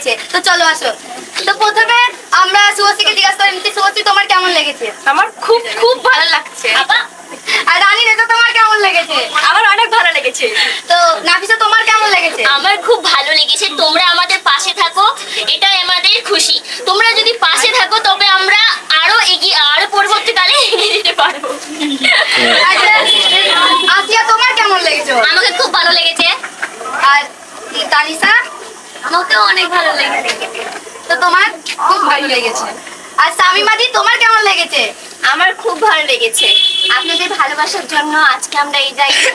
লেগেছে। তো চলো আসো। তো প্রথমে আমরা শুভশ্রীকে জিজ্ঞাসা করি, শুভশ্রী তোমার কেমন লেগেছে? আমার খুব খুব ভালো লাগছে। আর রানী নেতা তোমার কেমন লেগেছে? আমার অনেক ভালো লেগেছে। তো নাফিসা তোমার কেমন লেগেছে? আমার খুব ভালো লেগেছে। তোমরা আমাদের পাশে থাকো, এটাই আমাদের খুশি। তোমরা যদি পাশে থাকো তবে আমরা আরো এগিয়ে, আরো পরবর্তীকালে এগিয়ে যেতে পারবো। আসিয়া তোমার কেমন লেগেছে? আমাকে খুব ভালো লেগেছে। আর তানিশা? আমাকেও অনেক ভালো লেগেছে। তো তোমার খুব ভালো লেগেছে। আর শামিমাদি তোমার কেমন লেগেছে? আমার খুব ভালো লেগেছে। আপনাদের ভালোবাসার জন্য আজকে আমরা এই জায়গায়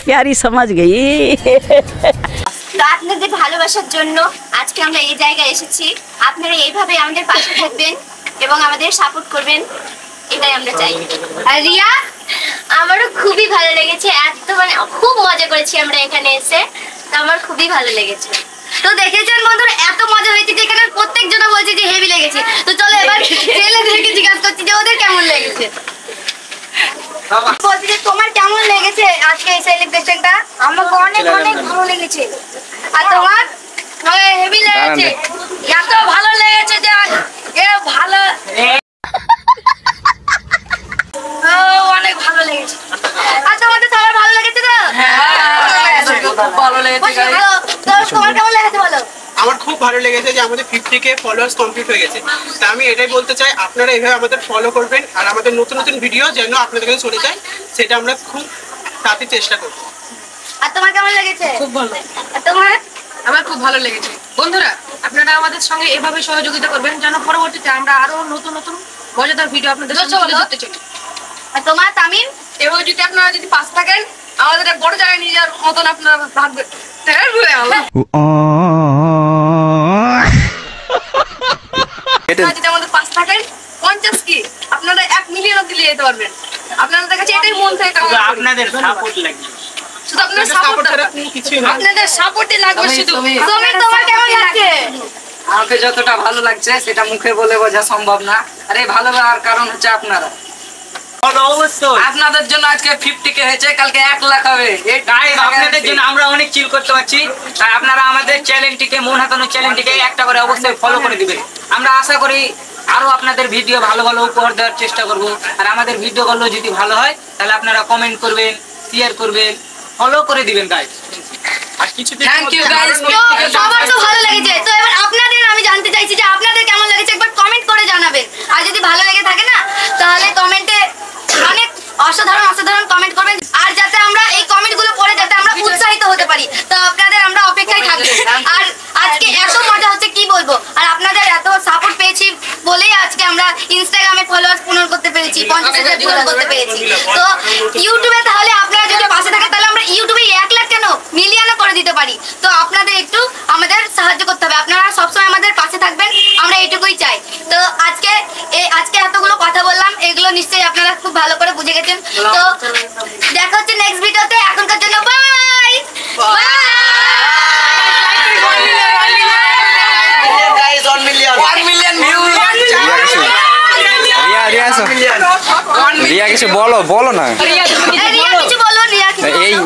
प्यारी समझ गई। তো আপনাদের ভালোবাসার জন্য আজকে আমরা এই জায়গায় এসেছি। আপনারা এইভাবে আমাদের পাশে থাকবেন এবং আমাদের সাপোর্ট করবেন, এটাই আমরা চাই। আর রিয়া? আমারও খুবই ভালো লেগেছে। এত মানে খুব মজা করেছি আমরা এখানে এসে। তো আমার খুবই ভালো লেগেছে। তো দেখেছেন বন্ধুরা, এত মজা হয়েছে যে এখানে প্রত্যেকজনা বলছে যে হেভি লেগেছে। তো চলো এবার ছেলেদেরকে জিজ্ঞাসা করছি যে ওদের কেমন লেগেছে। বলছি যে তোমার কেমন লেগেছে আজকে এই সেলিব্রেশনটা? আমাকে অনেক অনেক ভালো লেগেছে। আর তোমার? হেভি লেগেছে। এত ভালো লেগেছে যে ভালো অনেক ভালো লেগেছে। আর তোমাদের সবার ভালো লেগেছে তো? খুব ভালো লেগেছে। তোমার কেমন লেগেছে বলো? আমার খুব ভালো লেগেছে যে আমাদের 50K ফলোয়ার্স কমপ্লিট হয়ে গেছে। তা আমি এটাই বলতে চাই, আপনারা এইভাবে আমাদের ফলো করবেন আর আমাদের নতুন নতুন ভিডিও যেন আপনাদের কাছে চলে যায়, সেটা আমরা খুব তাড়াতাড়ি চেষ্টা করব। আর তোমার কেমন লেগেছে? খুব ভালো। আর তোমার? আমার খুব ভালো লেগেছে। বন্ধুরা, আপনারা আমাদের সঙ্গে এভাবে সহযোগিতা করবেন যেন পরবর্তীতে আমরা আরো নতুন নতুন মজাদার ভিডিও আপনাদের সামনে তুলে ধরতে চাই। আর তোমার তামিম? এভাবে যদি আপনারা যদি পাশে থাকেন, আমাদের বড় জায়গায় নিয়ে যাওয়ার মতন আপনারা ভাববেন। যদি আমাদের পাশে থাকেন, 50 কি আপনারা 1 মিলিয়ন দিলে যেতে পারবেন। আপনাদের কাছে এটাই মন থেকে আপনাদের সাপোর্ট লাগবে। শুধু আপনাদের সাপোর্ট ছাড়া কোনো কিছুই না। আপনাদের সাপোর্টই লাগবে শুধু। তুমি তোমার কেমন লাগছে? আমাকে যতটা ভালো লাগছে সেটা মুখে বলে বোঝা সম্ভব না। আর এই ভালো লাগার কারণ হচ্ছে আপনারা। আপনাদের জন্য আজকে 50K হয়েছে, কালকে 1 লাখ হবে। আপনাদের জন্য আমরা অনেক চিল করতে পারছি। তাই আপনারা আমাদের চ্যানেলটিকে, মন হাতানো চ্যানেলটিকে একটা করে অবশ্যই ফলো করে দিবেন। আমরা আশা করি আরো আপনাদের ভিডিও ভালো ভালো উপহার দেওয়ার চেষ্টা করব। আর আমাদের ভিডিওগুলো যদি ভালো হয় তাহলে আপনারা কমেন্ট করবেন, শেয়ার করবেন, ফলো করে দিবেন গাইস। আর কিছু থ্যাংক ইউ গাইস। সবার তো ভালো লেগেছে। তো এবার আপনাদের আমি জানতে চাইছি যে আপনাদের কেমন লেগেছে, একবার কমেন্ট করে জানাবেন। আর যদি ভালো লেগে থাকে না তাহলে কমেন্টে অনেক অসাধারণ অসাধারণ কমেন্ট করবেন। আর যাতে আমরা এই কমেন্টগুলো পড়ে যাতে আমরা উৎসাহিত হতে পারি, তো আপনাদের আমরা অপেক্ষায় থাকবো। আর আজকে এত মজা হচ্ছে কি বলবো। আর আপনাদের এত সাপোর্ট পেয়েছি বলেই আজকে আমরা ইনস্টাগ্রামে ফলোয়ার্স পূরণ করতে পেরেছি, 50,000 পূরণ করতে পেরেছি। তো ইউটিউবে তাহলে আপনারা যদি পাশে থাকেন তাহলে আমরা ইউটিউবে 1 লাখ কেন মিলিয়নও করে দিতে পারি। তো আপনাদের একটু আমাদের সাহায্য করতে হবে। আপনারা সবসময় আমাদের পাশে থাকবেন, আমরা এইটুকুই চাই। তো আজকে এতগুলো কথা বললাম, এগুলো নিশ্চয়ই আপনারা খুব ভালো করে বুঝে গেছেন। তো দেখা হচ্ছে নেক্সট ভিডিওতে। এখনকার জন্য বাই বাই। রিয়া কিছু বলো, বলো না। রিয়া কিছু বলো। রিয়া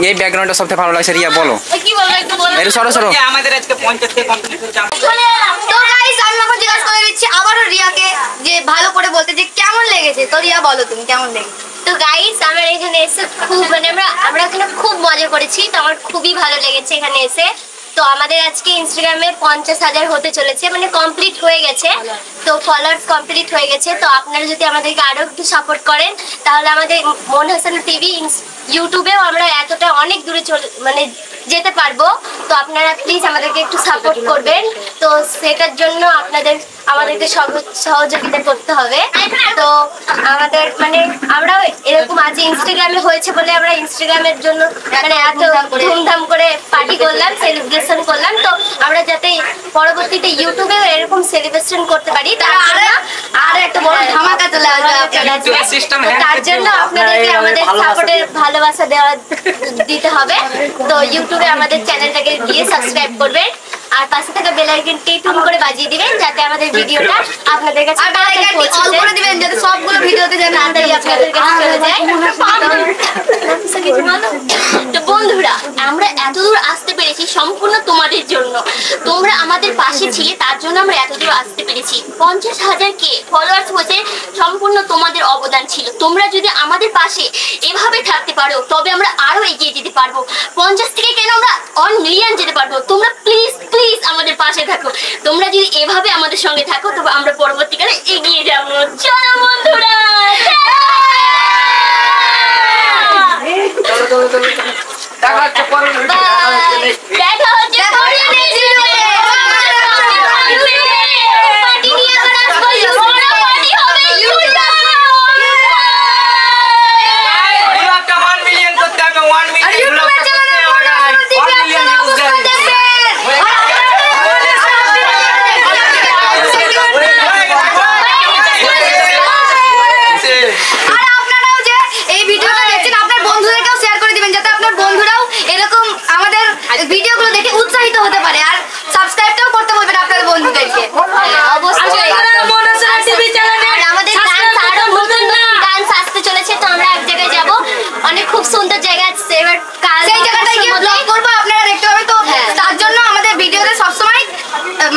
এই ব্যাকগ্রাউন্ডটা সবথেকে ভালো লাগছে। রিয়া বলো। কি বলবো একটু বলো। এর সরো সরো। আমাদের আজকে 50K কমপ্লিট হয়েছে। তো গাইস আমি এখন জিজ্ঞাসা করে দিচ্ছি আবারও রিয়াকে যে ভালো করে বলতে যে কেমন লেগেছে। তো রিয়া বলো তুমি কেমন লেগেছে। তো গাইস আমরা এখানে এসে খুব মানে আমরা এখানে খুব মজা করেছি। তো আমার খুবই ভালো লেগেছে এখানে এসে। তো আমাদের আজকে ইনস্টাগ্রামে 50,000 হতে চলেছে, মানে কমপ্লিট হয়ে গেছে। তো ফলোয়ার্স কমপ্লিট হয়ে গেছে। তো আপনারা যদি আমাদেরকে আরো একটু সাপোর্ট করেন তাহলে আমাদের মন হাসানো টিভি ইউটিউবেও আমরা এতটা অনেক দূরে মানে যেতে পারবো। তো আপনারা প্লিজ আমাদেরকে একটু সাপোর্ট করবেন। তো সেটার জন্য আমাদেরকে সহযোগিতা করতে হবে। তো আমাদের মানে আমরাও এরকম আজ ইনস্টাগ্রামে হয়েছে বলে আমরা ইনস্টাগ্রামের জন্য মানে এত ধুমধাম করে পার্টি করলাম, সেলিব্রেশন করলাম। তো আমরা যাতে পরবর্তীতে ইউটিউবেও এরকম সেলিব্রেশন করতে পারি আর একটা বড় ধামাকা চলে আসবে। তার জন্য আপনাদেরকে আমাদের সাপোর্টের ভালোবাসা দিতে হবে। তো ইউটিউবে আমাদের চ্যানেলটাকে গিয়ে সাবস্ক্রাইব করবেন। আর পাশে থাকা বেল আইকনটি টুন করে বাজিয়ে দিবেন যাতে আমাদের ভিডিওটা আপনাদের কাছে আর বেল আইকনটি অল করে দিবেন যাতে সবগুলো ভিডিওতে যেন তাড়াতাড়ি আপনাদের কাছে চলে যায়। তো বন্ধুরা, আমরা এতদূর আসতে পেরেছি সম্পূর্ণ তোমাদের জন্য। তোমরা আমাদের পাশে ছিলে, তার জন্য আমরা এতদূর আসতে পেরেছি। 50,000 ফলোয়ার্স হতে সম্পূর্ণ তোমাদের অবদান ছিল। তোমরা যদি আমাদের পাশে এভাবে থাকতে পারো তবে আমরা আরো এগিয়ে যেতে পারবো। 50 থেকে কেন আমরা 1 মিলিয়ন যেতে পারবো। তোমরা প্লিজ প্লিজ আমাদের পাশে থাকো। তোমরা যদি এভাবে আমাদের সঙ্গে থাকো তবে আমরা পরবর্তীকালে এগিয়ে যাবো। চলো বন্ধুরা, দেখা হচ্ছে পরের ভিডিওতে। দেখা হচ্ছে পরের ভিডিওতে। পার্টি নিয়ে আবার আসবো, বড় পার্টি হবে ইউটিউবে। ব্লগটা 1 মিলিয়ন করতে হবে, 1 মিলিয়ন ব্লগটা করতে হবে গাইস, 1 মিলিয়ন ভিউজ গাইস। আর আপনারাও যে এই ভিডিওটা দেখছেন আপনার বন্ধুদেরকেও শেয়ার করে দিবেন যাতে আপনার বন্ধুরাও এরকম আমাদের ভিডিওগুলো দেখে উৎসাহিত হতে পারে। আর সাবস্ক্রাইবটাও করতে বলবেন আপনাদের বন্ধুদেরকে। অবশ্যই। আর আমাদের আরো নতুন ডান্স আসতে চলেছে, তো আমরা এক জায়গায় যাব, অনেক খুব সুন্দর জায়গা আছে। এবার কাল সেই জায়গাটায় গিয়ে ব্লগ করব, আপনারা দেখতে হবে। তো তার জন্য আমাদের ভিডিওতে সবসময়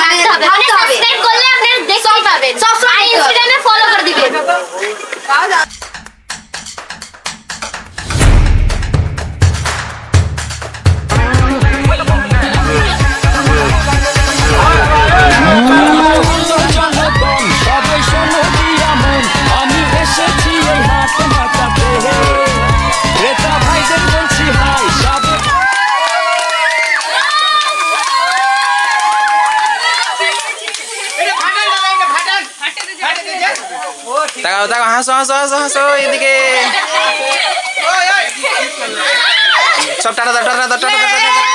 মানে থাকতে হবে। সাবস্ক্রাইব করলে আপনারা দেখতে পাবেন, সবসময় ইনস্টাগ্রামে ফলো করে দিবেন। আমি এসেছি এই হাত মাতাতে, ক্রেতা ভাইদের বলছি হাই সবে। তাকাও তাকাও, হাসো হাসো হাসো হাসো এদিকে। সব টাটা দাও, টাটা দাও, টাটা দাও, টাটা দাও।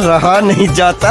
रहा नहीं जाता।